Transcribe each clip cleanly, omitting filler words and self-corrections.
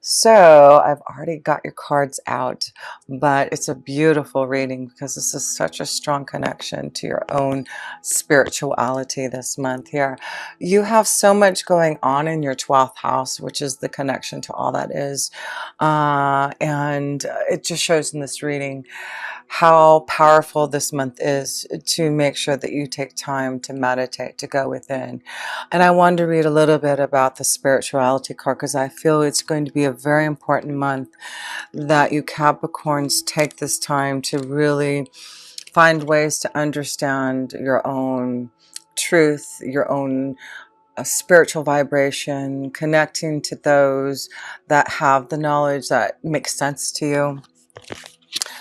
So I've already got your cards out, but it's a beautiful reading because this is such a strong connection to your own spirituality this month here. You have so much going on in your 12th house, which is the connection to all that is. And it just shows in this reading how powerful this month is to make sure that you take time to meditate, to go within. And I wanted to read a little bit about the spirituality card because I feel it's going to be a very important month that you Capricorns take this time to really find ways to understand your own truth, your own spiritual vibration, connecting to those that have the knowledge that makes sense to you.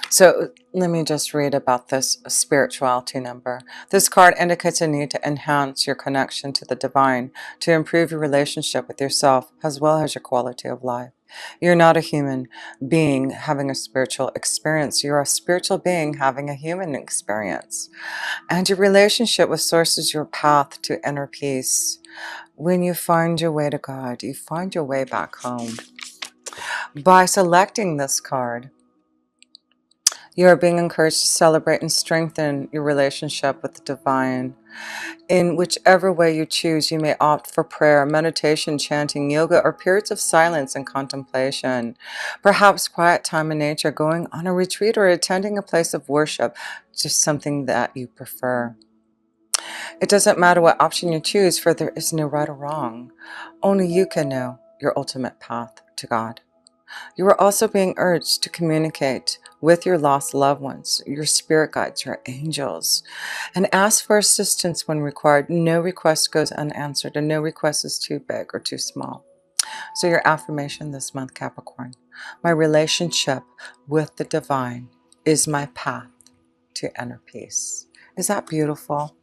So let me just read about this spirituality number. This card indicates a need to enhance your connection to the divine, to improve your relationship with yourself, as well as your quality of life. You're not a human being having a spiritual experience. You're a spiritual being having a human experience. And your relationship with Source is your path to inner peace. When you find your way to God, you find your way back home. By selecting this card, you are being encouraged to celebrate and strengthen your relationship with the divine. In whichever way you choose, you may opt for prayer, meditation, chanting, yoga, or periods of silence and contemplation. Perhaps quiet time in nature, going on a retreat, or attending a place of worship, just something that you prefer. It doesn't matter what option you choose, for there is no right or wrong. Only you can know your ultimate path to God. You are also being urged to communicate with your lost loved ones, your spirit guides, your angels, and ask for assistance when required. No request goes unanswered, and no request is too big or too small. So your affirmation this month, Capricorn: my relationship with the divine is my path to inner peace. Is that beautiful?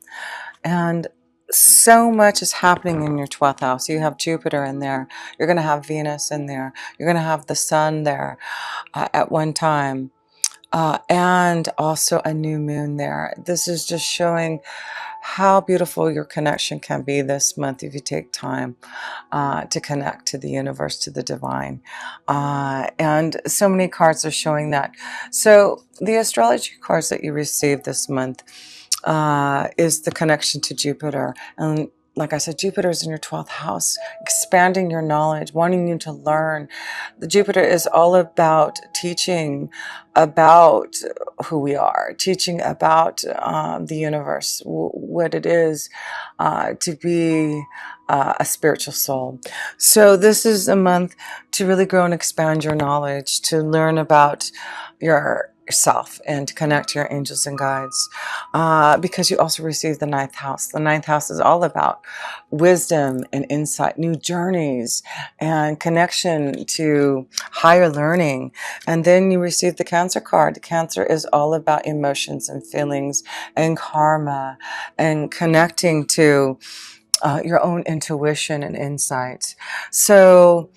And so much is happening in your 12th house. You have Jupiter in there. You're going to have Venus in there. You're going to have the sun there at one time. And also a new moon there. This is just showing how beautiful your connection can be this month if you take time to connect to the universe, to the divine. And so many cards are showing that. So the astrology cards that you received this month is the connection to Jupiter. And like I said, Jupiter is in your 12th house, expanding your knowledge, wanting you to learn. The Jupiter is all about teaching about who we are, teaching about the universe, what it is to be a spiritual soul. So this is a month to really grow and expand your knowledge, to learn about yourself and to connect to your angels and guides, because you also receive the ninth house. The ninth house is all about wisdom and insight, new journeys, and connection to higher learning. And then you receive the Cancer card. Cancer is all about emotions and feelings and karma and connecting to your own intuition and insight. So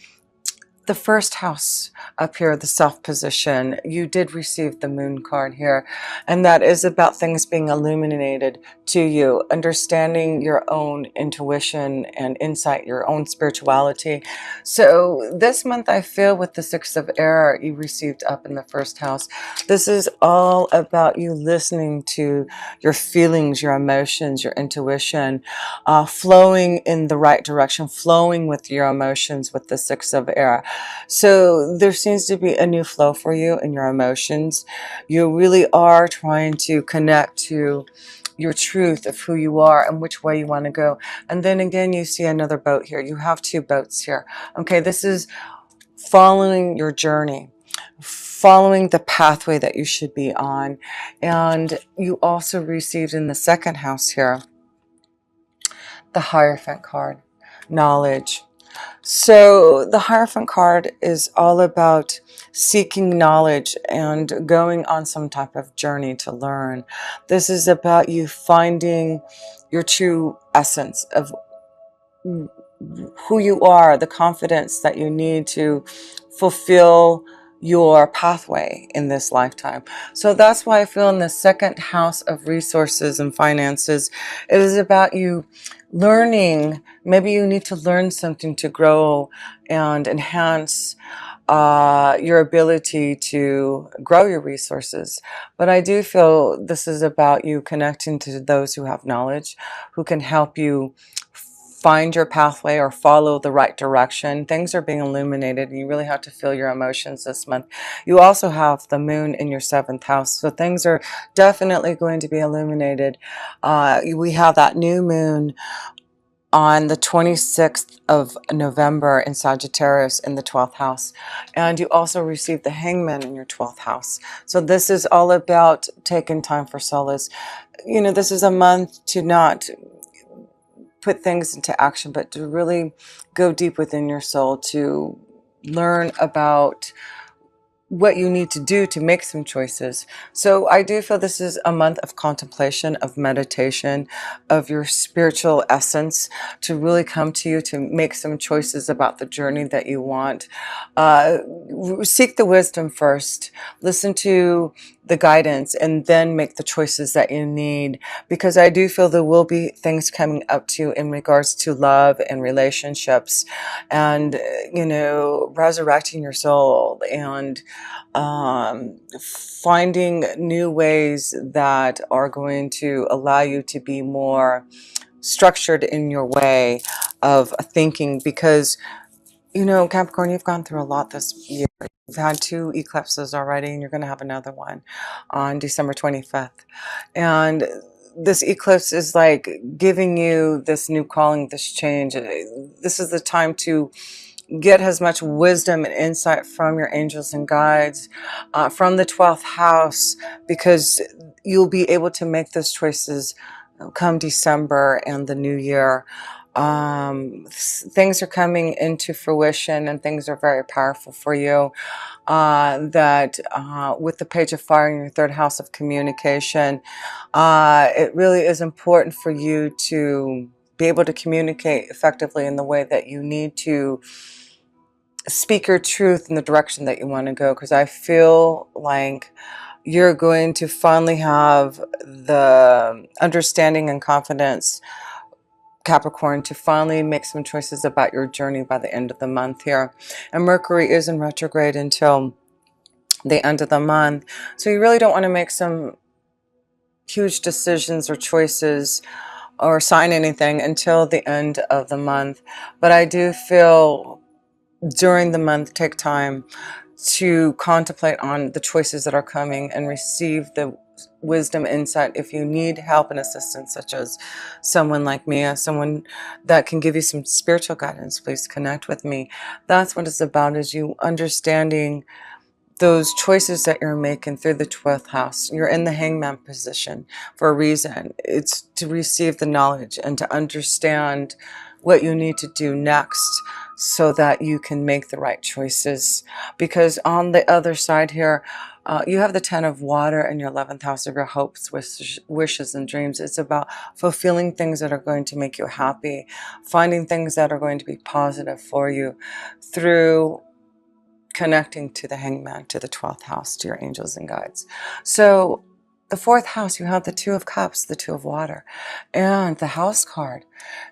the first house up here, the self position, you did receive the moon card here, and that is about things being illuminated to you, understanding your own intuition and insight, your own spirituality. So this month I feel with the Six of Air you received up in the first house, this is all about you listening to your feelings, your emotions, your intuition, flowing in the right direction, flowing with your emotions with the Six of Air. So there seems to be a new flow for you in your emotions. You really are trying to connect to your truth of who you are and which way you want to go. And then again, you see another boat here. You have two boats here. Okay, this is following your journey, following the pathway that you should be on. And you also received in the second house here the Hierophant card, knowledge. So the Hierophant card is all about seeking knowledge and going on some type of journey to learn. This is about you finding your true essence of who you are, the confidence that you need to fulfill your pathway in this lifetime. So that's why I feel in the second house of resources and finances, it is about you learning. Maybe you need to learn something to grow and enhance your ability to grow your resources. But I do feel this is about you connecting to those who have knowledge, who can help you find your pathway or follow the right direction. Things are being illuminated, and you really have to feel your emotions this month. You also have the moon in your seventh house, so things are definitely going to be illuminated. We have that new moon on the 26th of November in Sagittarius in the 12th house. And you also receive the hangman in your 12th house. So this is all about taking time for solace. You know, this is a month to not put things into action, but to really go deep within your soul, to learn about what you need to do to make some choices. So I do feel this is a month of contemplation, of meditation, of your spiritual essence to really come to you, to make some choices about the journey that you want. Seek the wisdom first, listen to the guidance, and then make the choices that you need, because I do feel there will be things coming up to you in regards to love and relationships, and you know, resurrecting your soul, and finding new ways that are going to allow you to be more structured in your way of thinking. Because you know, Capricorn, you've gone through a lot this year. You've had 2 eclipses already, and you're going to have another one on December 25th. And this eclipse is like giving you this new calling, this change. This is the time to get as much wisdom and insight from your angels and guides, from the 12th house, because you'll be able to make those choices come December and the new year. Things are coming into fruition, and things are very powerful for you. That with the page of fire in your 3rd house of communication, it really is important for you to be able to communicate effectively in the way that you need to speak your truth in the direction that you want to go, because I feel like you're going to finally have the understanding and confidence, Capricorn, to finally make some choices about your journey by the end of the month here. And Mercury is in retrograde until the end of the month, so you really don't want to make some huge decisions or choices or sign anything until the end of the month. But I do feel during the month, take time to contemplate on the choices that are coming and receive the wisdom, insight. If you need help and assistance, such as someone like me, someone that can give you some spiritual guidance, please connect with me. That's what it's about, is you understanding those choices that you're making through the 12th house. You're in the hangman position for a reason. It's to receive the knowledge and to understand what you need to do next, so that you can make the right choices. Because on the other side here, you have the 10 of water in your 11th house of your hopes, wishes, and dreams. It's about fulfilling things that are going to make you happy, finding things that are going to be positive for you through connecting to the hangman, to the 12th house, to your angels and guides. So the 4th house, you have the 2 of cups, the 2 of water, and the house card.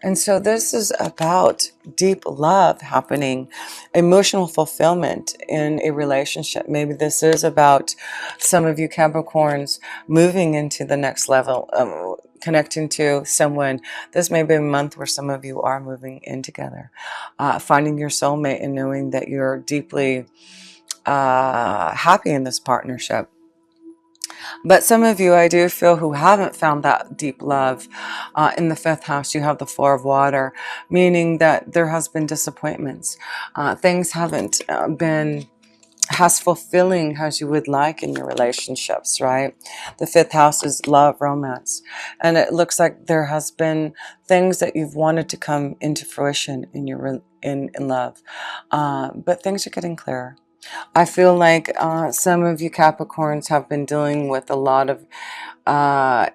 And so this is about deep love happening, emotional fulfillment in a relationship. Maybe this is about some of you Capricorns moving into the next level, connecting to someone. This may be a month where some of you are moving in together, finding your soulmate and knowing that you're deeply happy in this partnership. But some of you, I do feel, who haven't found that deep love, in the 5th house, you have the 4 of water, meaning that there has been disappointments. Things haven't been as fulfilling as you would like in your relationships, right? The 5th house is love, romance. And it looks like there has been things that you've wanted to come into fruition in your in love. But things are getting clearer. I feel like some of you Capricorns have been dealing with a lot of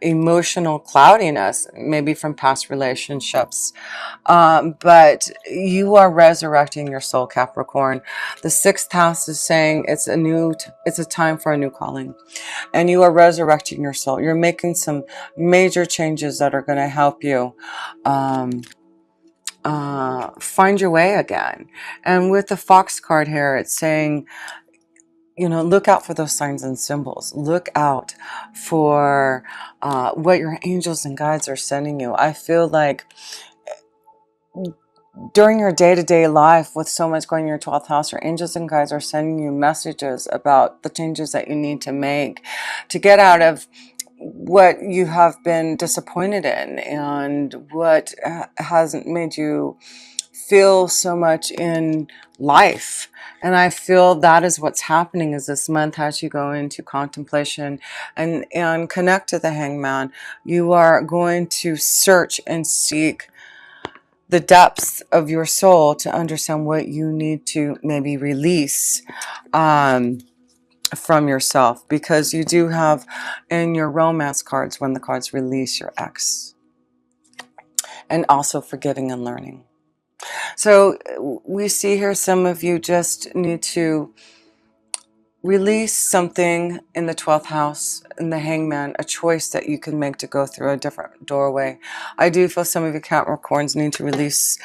emotional cloudiness, maybe from past relationships. But you are resurrecting your soul, Capricorn. The 6th house is saying it's a time for a new calling, and you are resurrecting your soul. You're making some major changes that are going to help you find your way again. And with the Fox card here, it's saying, you know, look out for those signs and symbols. Look out for what your angels and guides are sending you. I feel like during your day-to-day life, with so much going in your 12th house, your angels and guides are sending you messages about the changes that you need to make to get out of what you have been disappointed in and what hasn't made you feel so much in life. And I feel that is what's happening is this month, as you go into contemplation and connect to the Hangman, you are going to search and seek the depths of your soul to understand what you need to maybe release from yourself, because you do have in your romance cards, when the cards release your ex, and also forgiving and learning. So we see here some of you just need to release something in the 12th house, in the Hangman, a choice that you can make to go through a different doorway. I do feel some of you Capricorns need to release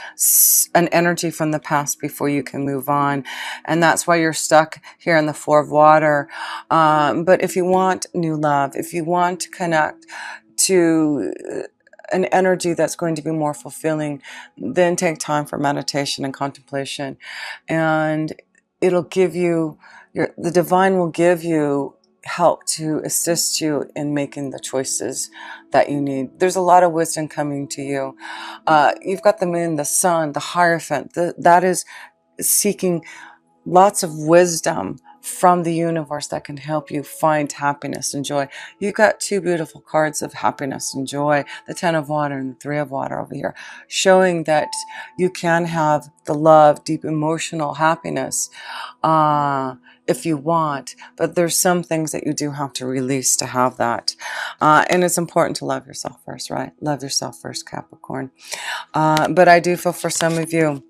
an energy from the past before you can move on. And that's why you're stuck here in the Four of Water. But if you want new love, if you want to connect to an energy that's going to be more fulfilling, then take time for meditation and contemplation. And it'll give you, the divine will give you help to assist you in making the choices that you need. There's a lot of wisdom coming to you. You've got the moon, the sun, the Hierophant. That is seeking lots of wisdom from the universe that can help you find happiness and joy. You've got two beautiful cards of happiness and joy, the Ten of Water and the Three of Water over here, showing that you can have the love, deep emotional happiness if you want, but there's some things that you do have to release to have that. And it's important to love yourself first, right? Love yourself first, Capricorn. But I do feel for some of you,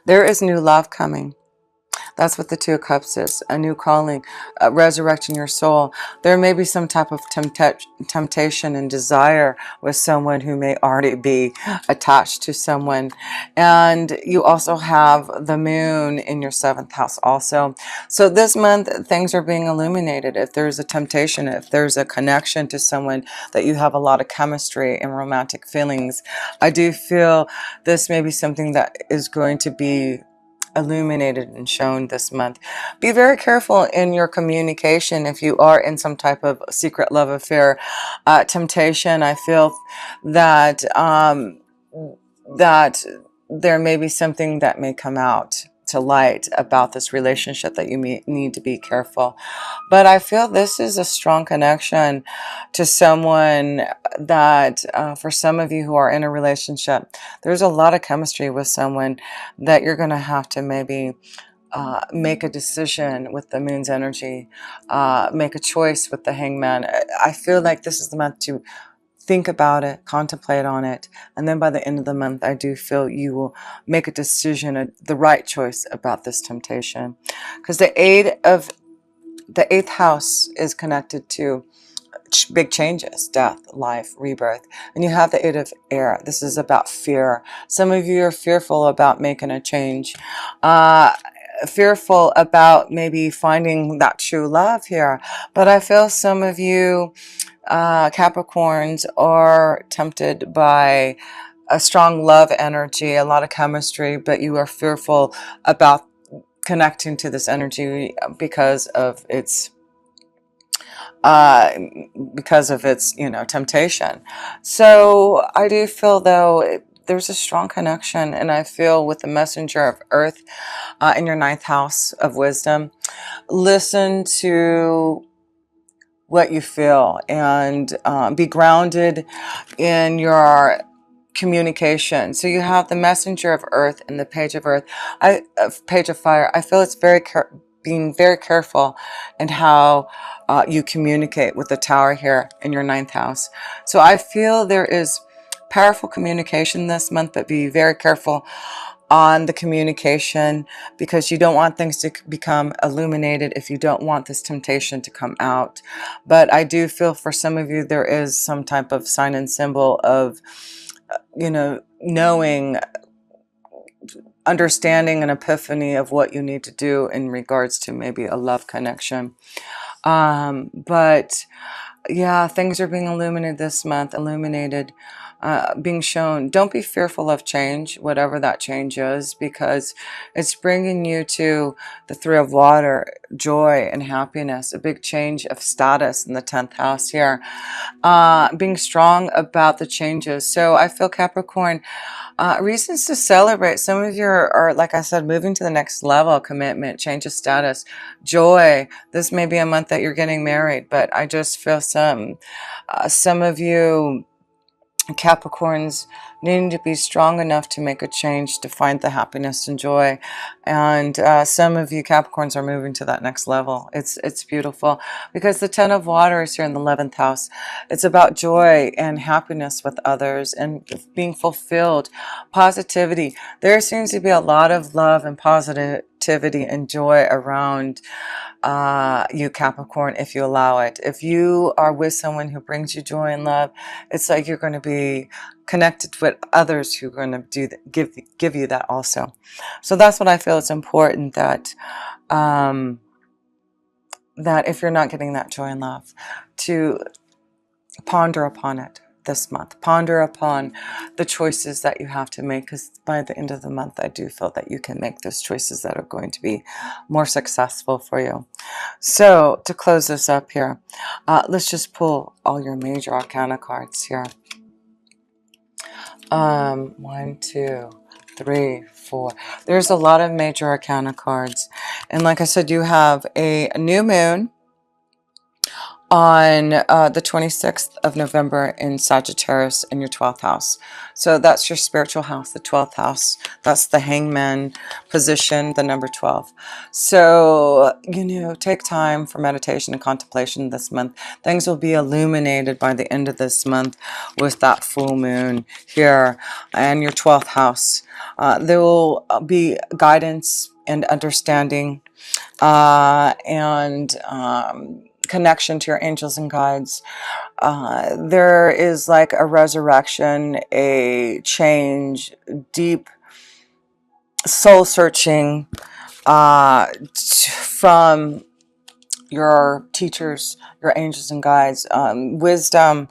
there is new love coming. That's what the Two of Cups is, a new calling, resurrecting your soul. There may be some type of temptation and desire with someone who may already be attached to someone. And you also have the moon in your 7th house also. So this month, things are being illuminated. If there's a temptation, if there's a connection to someone that you have a lot of chemistry and romantic feelings, I do feel this may be something that is going to be illuminated and shown this month. Be very careful in your communication if you are in some type of secret love affair, temptation. I feel that that there may be something that may come out to light about this relationship that you need to be careful. But I feel this is a strong connection to someone that for some of you who are in a relationship, there's a lot of chemistry with someone that you're going to have to maybe make a decision with the moon's energy, make a choice with the Hangman. I feel like this is the month to think about it, contemplate on it, and then by the end of the month, I do feel you will make a decision, the right choice about this temptation. Because the 8th house is connected to big changes, death, life, rebirth. And you have the 8 of Air. This is about fear. Some of you are fearful about making a change. Fearful about maybe finding that true love here. But I feel some of you Capricorns are tempted by a strong love energy, a lot of chemistry, but you are fearful about connecting to this energy because of its temptation. So I do feel though there's a strong connection, and I feel with the messenger of earth in your 9th house of wisdom, listen to what you feel and be grounded in your communication. So you have the messenger of earth and the page of earth, page of fire. I feel it's being very careful in how you communicate with the tower here in your 9th house. So I feel there is powerful communication this month, but be very careful on the communication, because you don't want things to become illuminated if you don't want this temptation to come out. But I do feel for some of you there is some type of sign and symbol of knowing, understanding an epiphany of what you need to do in regards to maybe a love connection. But yeah, things are being illuminated this month, being shown. Don't be fearful of change, whatever that change is, because it's bringing you to the Three of Water, joy and happiness, a big change of status in the 10th house here. Being strong about the changes. So I feel Capricorn, reasons to celebrate. Some of you are, like I said, moving to the next level, commitment, change of status, joy. This may be a month that you're getting married, but I just feel some of you Capricorns needing to be strong enough to make a change to find the happiness and joy. And some of you Capricorns are moving to that next level. It's beautiful because the 10 of Water is here in the 11th house. It's about joy and happiness with others and being fulfilled, positivity. There seems to be a lot of love and positivity and joy around you Capricorn, if you allow it. If you are with someone who brings you joy and love, it's like you're going to be connected with others who are going to give you that also. So that's what I feel. It's important that that if you're not getting that joy and love, to ponder upon it this month. Ponder upon the choices that you have to make, because by the end of the month, I do feel that you can make those choices that are going to be more successful for you. So to close this up here, let's just pull all your major arcana cards here. 1, 2, 3, 4. There's a lot of major arcana cards. And like I said, you have a new moon on the 26th of November in Sagittarius in your 12th house. So that's your spiritual house, the 12th house. That's the hangman position, the number 12. So, take time for meditation and contemplation this month. Things will be illuminated by the end of this month with that full moon here and your 12th house. There will be guidance and understanding and connection to your angels and guides. There is like a resurrection, a change, deep soul searching from your teachers, your angels and guides, wisdom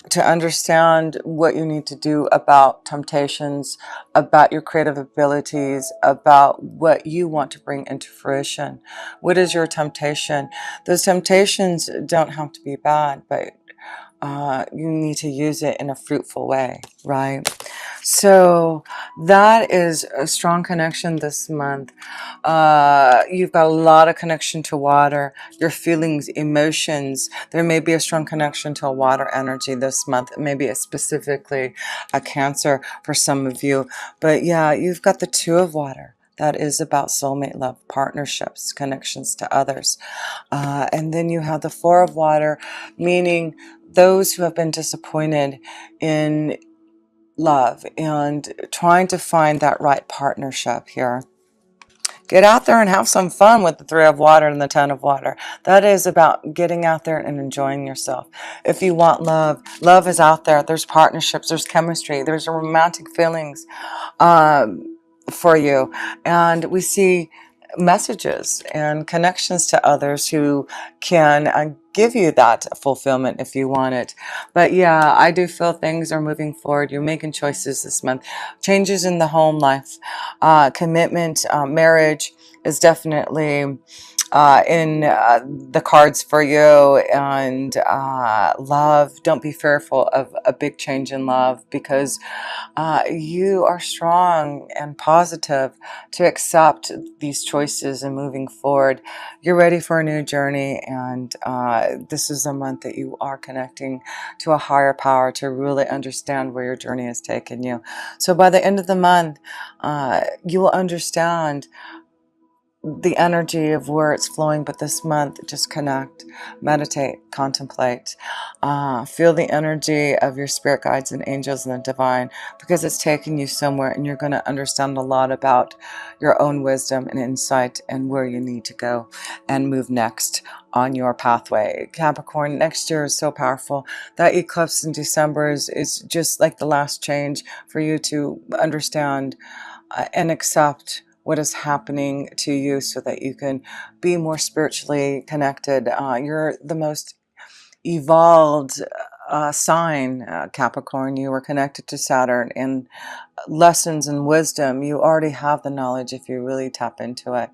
to understand what you need to do about temptations, about your creative abilities, about what you want to bring into fruition. What is your temptation? Those temptations don't have to be bad, but you need to use it in a fruitful way, right? So that is a strong connection this month. You've got a lot of connection to water, your feelings, emotions. There may be a strong connection to a water energy this month. Maybe it's specifically a Cancer for some of you. But yeah, you've got the 2 of Water. That is about soulmate love, partnerships, connections to others. And then you have the 4 of Water, meaning those who have been disappointed in love and trying to find that right partnership here. Get out there and have some fun with the 3 of Water and the 10 of Water. That is about getting out there and enjoying yourself. If you want love, love is out there. There's partnerships, there's chemistry, there's romantic feelings for you. And we see messages and connections to others who can give you that fulfillment if you want it. But yeah, I do feel things are moving forward. You're making choices this month. Changes in the home life, commitment, marriage is definitely in the cards for you. And love, don't be fearful of a big change in love, because you are strong and positive to accept these choices and moving forward. You're ready for a new journey, and this is a month that you are connecting to a higher power to really understand where your journey has taken you. So by the end of the month, you will understand the energy of where it's flowing, but this month, just connect, meditate, contemplate, feel the energy of your spirit guides and angels and the divine, because it's taking you somewhere and you're going to understand a lot about your own wisdom and insight and where you need to go and move next on your pathway. Capricorn, next year is so powerful. That eclipse in December is just like the last change for you to understand and accept what is happening to you so that you can be more spiritually connected. You're the most evolved sign, Capricorn. You are connected to Saturn, and lessons and wisdom, you already have the knowledge if you really tap into it.